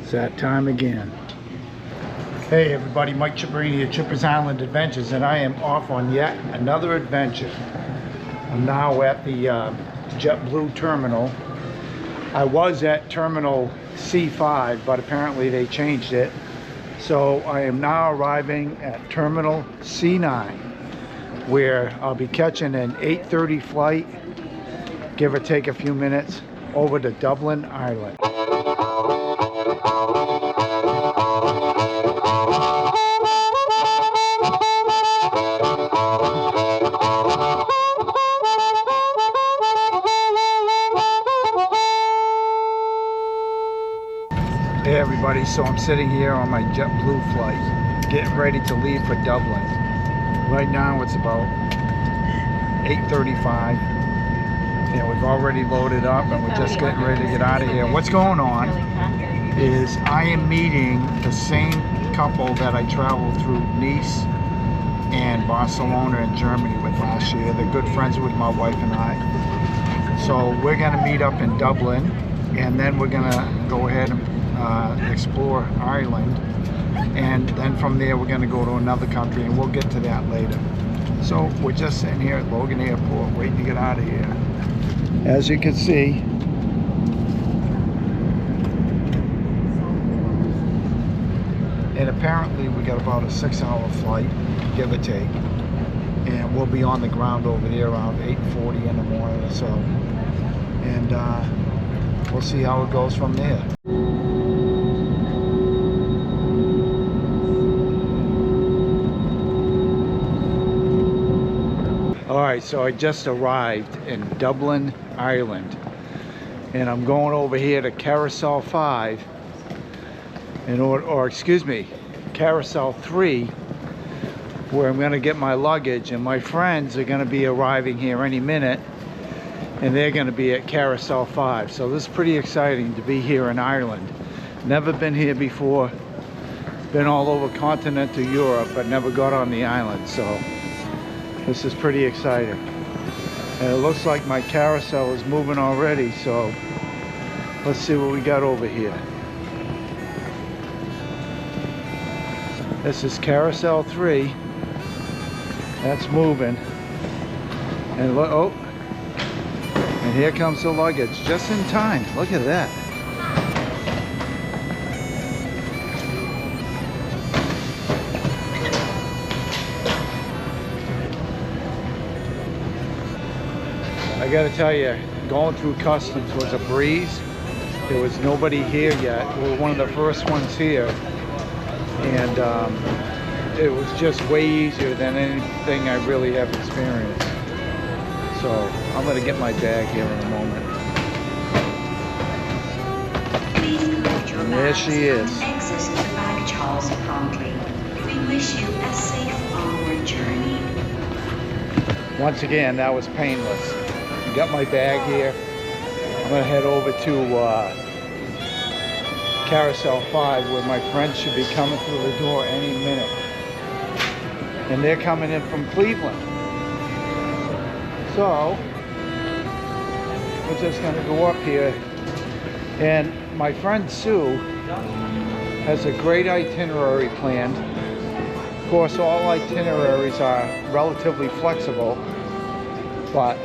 It's that time again. Hey everybody, Mike Chipperini here, Chipper's Island Adventures, and I am off on yet another adventure. I'm now at the JetBlue terminal. I was at terminal C5, but apparently they changed it. So I am now arriving at terminal C9, where I'll be catching an 8:30 flight, give or take a few minutes, over to Dublin, Ireland. Hey everybody, so I'm sitting here on my JetBlue flight, getting ready to leave for Dublin. Right now it's about 8:35, and we've already loaded up and we're just getting ready to get out of here. What's going on is I am meeting the same couple that I traveled through Nice and Barcelona in Germany with last year. They're good friends with my wife and I. So we're gonna meet up in Dublin, and then we're gonna go ahead and explore Ireland, and then from there we're going to go to another country, and we'll get to that later. So we're just sitting here at Logan Airport waiting to get out of here. As you can see, and apparently we got about a 6-hour flight, give or take, and we'll be on the ground over there around 8:40 in the morning or so, and we'll see how it goes from there. Alright, so I just arrived in Dublin, Ireland, and I'm going over here to Carousel 5, or excuse me, Carousel 3, where I'm going to get my luggage, and my friends are going to be arriving here any minute, and they're going to be at Carousel 5. So this is pretty exciting to be here in Ireland. Never been here before, been all over continental Europe, but never got on the island, so this is pretty exciting. And it looks like my carousel is moving already, so let's see what we got over here. This is Carousel 3. That's moving. And look, oh, and here comes the luggage, just in time. Look at that. I gotta tell you, going through customs was a breeze. There was nobody here yet. We were one of the first ones here, and it was just way easier than anything I really have experienced. So I'm gonna get my bag here in a moment. And there she is. Exit the bag Charles promptly. We wish you a safe onward journey. Once again, that was painless. Got my bag here. I'm gonna head over to Carousel 5, where my friends should be coming through the door any minute. And they're coming in from Cleveland. So we're just gonna go up here, and my friend Sue has a great itinerary planned. Of course, all itineraries are relatively flexible, but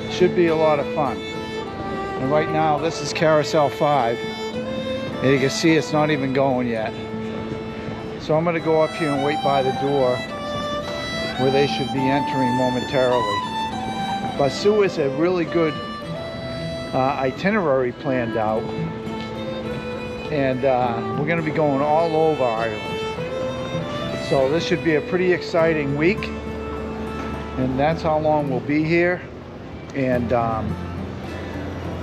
should be a lot of fun. And right now this is Carousel 5, and you can see it's not even going yet. So I'm going to go up here and wait by the door where they should be entering momentarily. But Sue has a really good itinerary planned out, and we're going to be going all over Ireland. So this should be a pretty exciting week, and that's how long we'll be here. And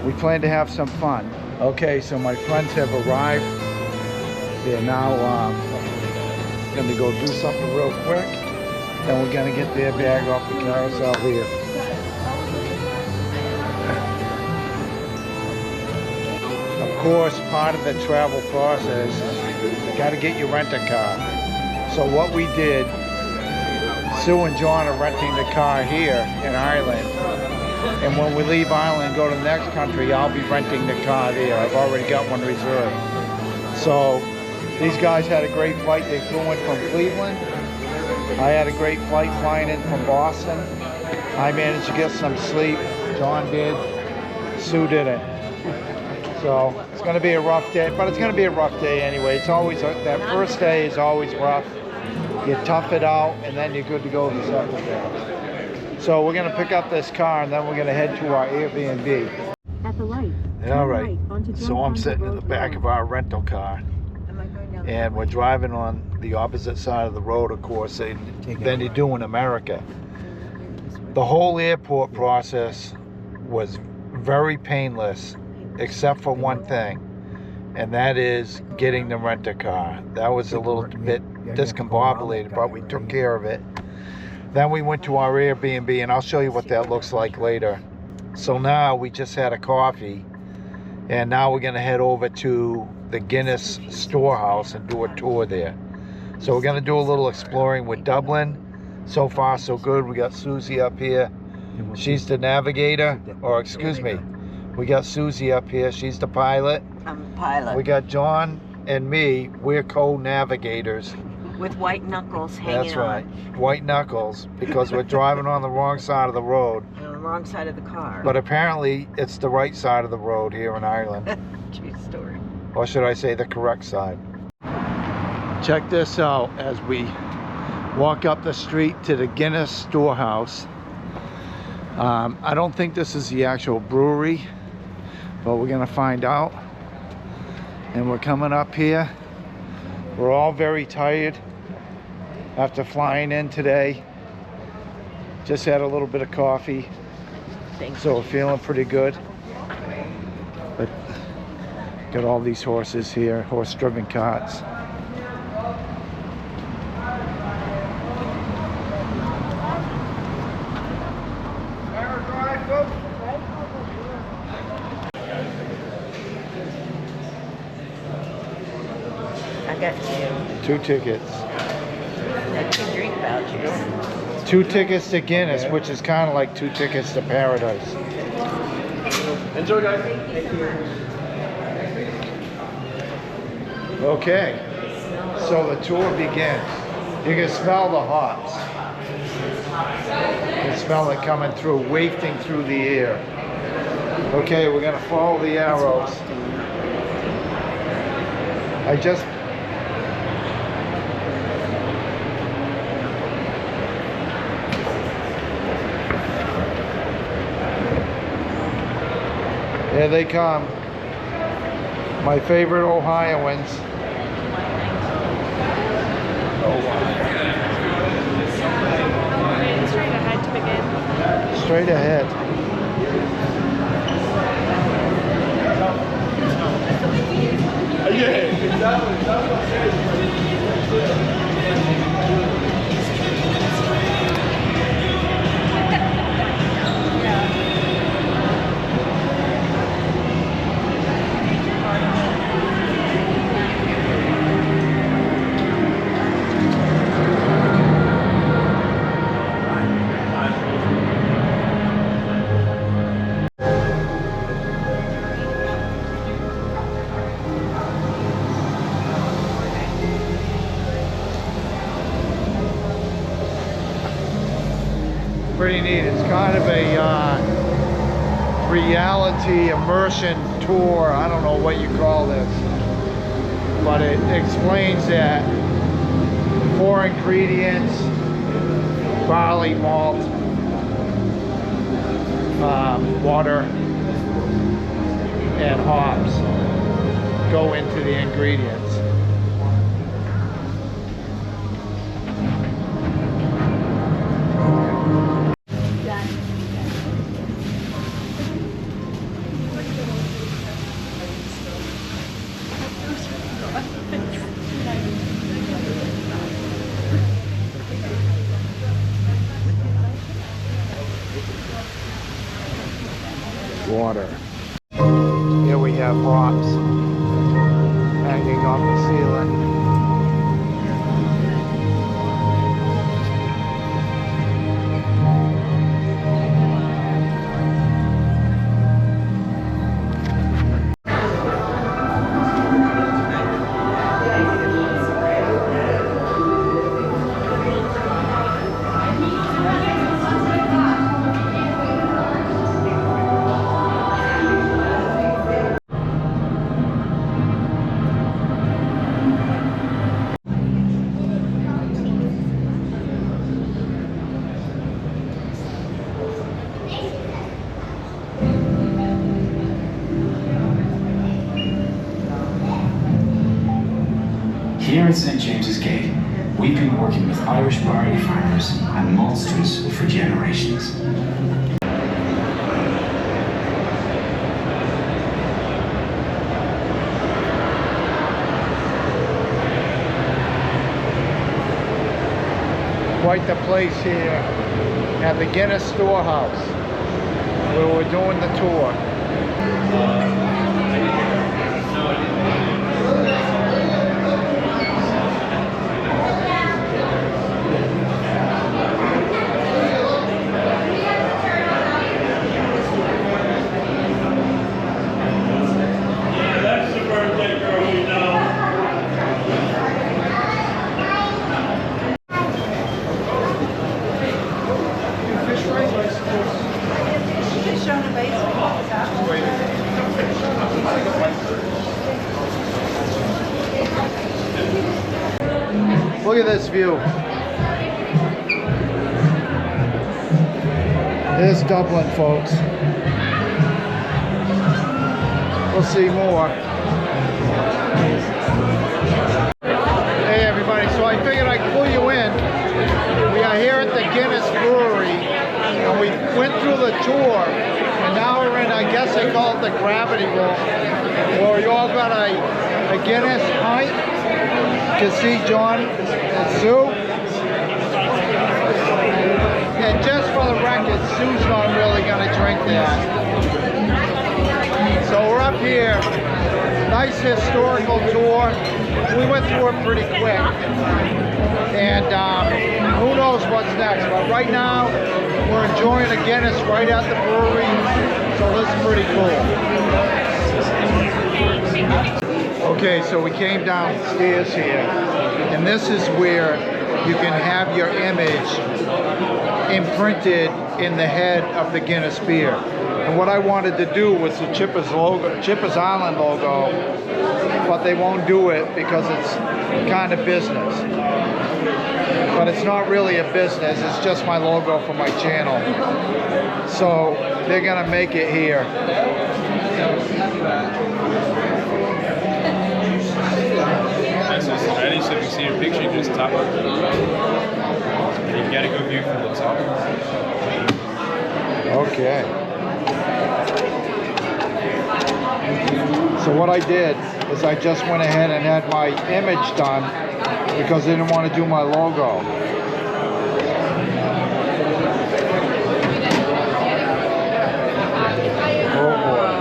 we plan to have some fun. Okay, so my friends have arrived. They're now going to go do something real quick, then we're going to get their bag off the carousel here. Of course, part of the travel process is you got to get your rent-a-car. So what we did, Sue and John are renting the car here in Ireland. And when we leave Ireland and go to the next country, I'll be renting the car there. I've already got one reserved. So these guys had a great flight. They flew in from Cleveland. I had a great flight flying in from Boston. I managed to get some sleep. John did. Sue didn't. So it's going to be a rough day, but it's going to be a rough day anyway. It's always, that first day is always rough. You tough it out, and then you're good to go the second day. So we're going to pick up this car, and then we're going to head to our Airbnb. At the light. All right. So I'm sitting in the back of our rental car, and we're driving on the opposite side of the road, of course, than you do in America. The whole airport process was very painless, except for one thing, and that is getting the rent-a-car. That was a little bit discombobulated, but we took care of it. Then we went to our Airbnb, and I'll show you what that looks like later. So now we just had a coffee, and now we're going to head over to the Guinness Storehouse and do a tour there. So we're going to do a little exploring with Dublin. So far so good. We got Susie up here. She's the navigator, or excuse me, we got Susie up here. She's the pilot. I'm a pilot. We got John and me. We're co-navigators. With white knuckles hanging That's right. White knuckles, because we're driving on the wrong side of the road. on the wrong side of the car. But apparently it's the right side of the road here in Ireland. True story. Or should I say the correct side. Check this out as we walk up the street to the Guinness Storehouse. I don't think this is the actual brewery, but we're gonna find out. And we're coming up here. We're all very tired after flying in today. Just had a little bit of coffee, so we're feeling pretty good. But got all these horses here, horse-driven carts. I got two. 2 tickets. I got 2 drink vouchers. 2 tickets to Guinness, which is kind of like 2 tickets to paradise. Enjoy, guys. Okay, so the tour begins. You can smell the hops. You can smell it coming through, wafting through the air. Okay, we're gonna follow the arrows. There they come. My favorite Ohioans. Straight ahead to begin. Straight ahead. Pretty neat. It's kind of a reality immersion tour. I don't know what you call this, but it explains that 4 ingredients: barley malt, water, and hops go into the ingredients. Water. Here we have hops hanging off the ceiling. Here at St. James's Gate, we've been working with Irish barley farmers and maltsters for generations. Quite the place here at the Guinness Storehouse where we're doing the tour. Look at this view. There's Dublin, folks. We'll see more. Hey everybody, so I figured I'd pull you in. We are here at the Guinness Brewery and we went through the tour and now we're in, I guess they call it the gravity room, where you all got a Guinness pint. To see John and Sue. And just for the record, Sue's not really going to drink that. So we're up here, nice historical tour. We went through it pretty quick. And who knows what's next. But right now, we're enjoying a Guinness right at the brewery. So this is pretty cool. Okay, so we came downstairs here, and this is where you can have your image imprinted in the head of the Guinness beer. And what I wanted to do was the Chipper's logo, Chipper's Island logo, but they won't do it because it's kind of business. But it's not really a business, it's just my logo for my channel. So they're gonna make it here. Ready, so if you see your picture, you just tap it. And you gotta go view from the top. Okay. So what I did is I just went ahead and had my image done because I didn't want to do my logo. Oh boy.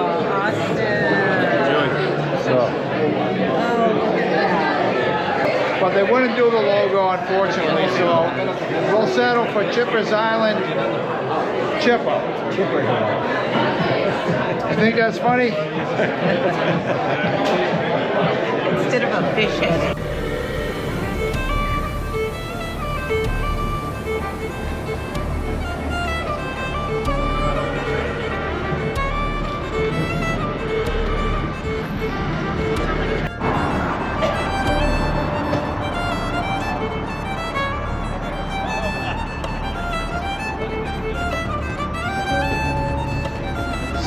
So. But they wouldn't do the logo, unfortunately, so we'll settle for Chipper's Island Chipper. You think that's funny? Instead of a fish head.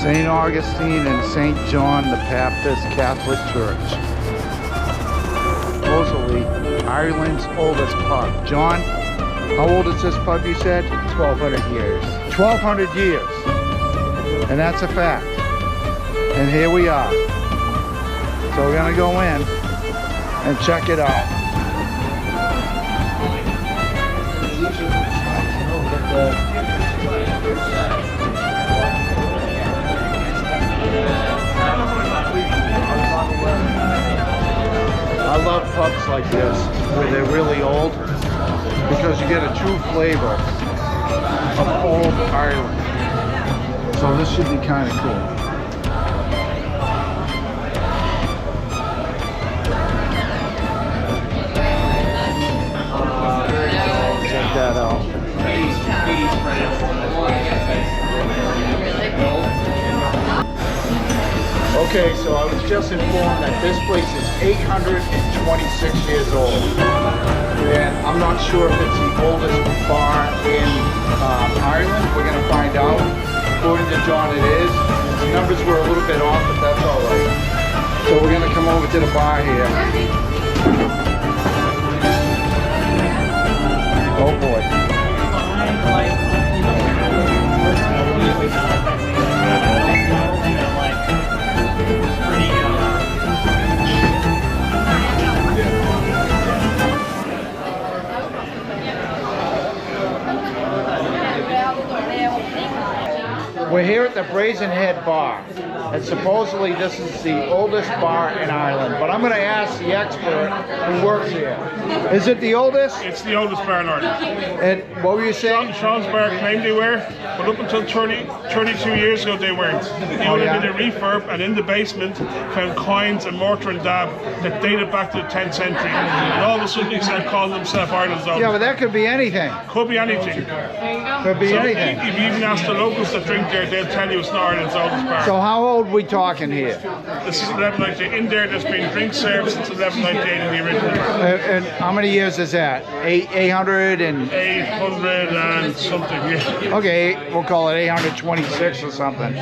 St. Augustine and St. John the Baptist Catholic Church. Supposedly Ireland's oldest pub. John, how old is this pub you said? 1,200 years. 1,200 years. And that's a fact. And here we are. So we're gonna go in and check it out. I love pubs like this where they're really old because you get a true flavor of old Ireland. So this should be kind of cool. Check that out. Okay, so I was just informed that this place is 826 years old. And I'm not sure if it's the oldest bar in Ireland. We're going to find out. According to John, it is. The numbers were a little bit off, but that's all right. So we're going to come over to the bar here. We're here at the Brazen Bar, and supposedly this is the oldest bar in Ireland. But I'm going to ask the expert who works here. Is it the oldest? It's the oldest bar in Ireland. And what were you saying? Sean's bar claimed they were, but up until 32 years ago they weren't. They only did a refurb, and in the basement found coins and mortar and dab that dated back to the 10th century. And all of a sudden they started calling themselves Ireland's oldest. Yeah, but that could be anything. Could be anything. Could be So anything. if you even ask the locals that drink there, they'll tell you it's not Ireland's oldest bar. So how old are we talking here? This is 1198. In there, there's been drinks served since 1198 in the original bar. And how many years is that? 800 and... 800 and something, yeah. Okay, we'll call it 826 or something.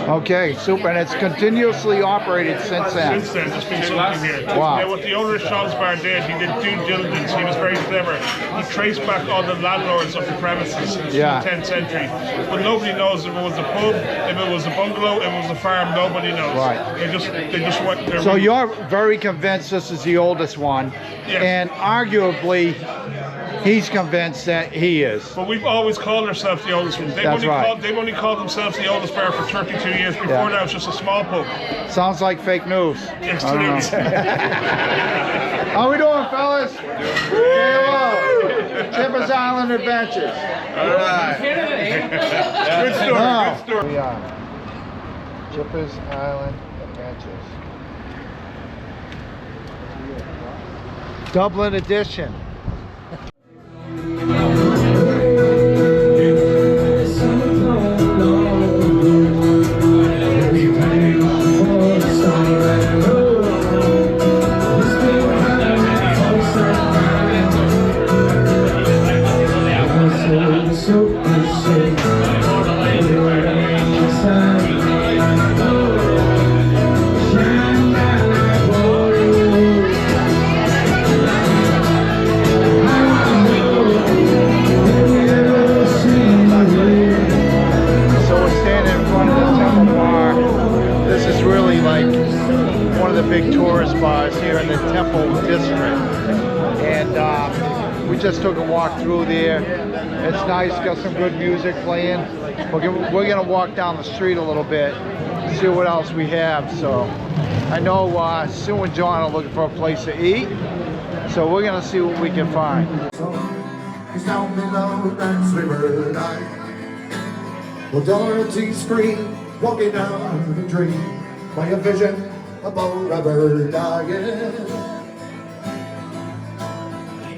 Okay, super. And it's continuously operated since then. Since then, there's been something here. Wow. Now, what the owner of Sean's Bar did, he did due diligence. He was very clever. He traced back all the landlords of the premises since the 10th century. But nobody knows if it was a pub, if it was a bungalow, if it was a farm. Nobody knows. Right. They just went there. So you're very convinced this is the oldest one, Yes. and arguably he's convinced that he is. But we've always called ourselves the oldest one. They've only called themselves the oldest bar for 32 years. Before that, it was just a small pub. Sounds like fake news. Absolutely. How we doing, fellas? Hello. Chipper's Island Adventures. All right. Good story. Good story. We are Chipper's Island Adventures. Dublin edition. Big tourist bars here in the Temple District, and we just took a walk through there. It's nice, got some good music playing. We're gonna walk down the street a little bit, see what else we have. So I know Sue and John are looking for a place to eat, so we're gonna see what we can find. He's down below that river night. Well, Dorothy's scream, walking down the dream by a vision above rubber dying.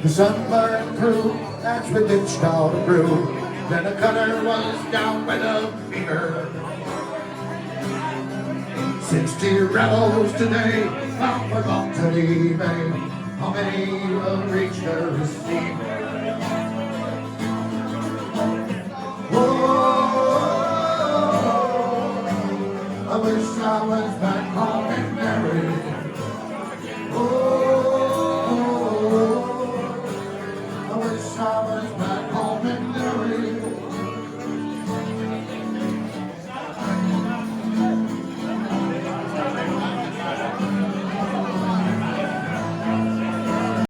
The sun burned through as we ditched out a brew. Then a cutter was down with a fever. 60 rebels today, not forgot to leave. How many will reach their esteem?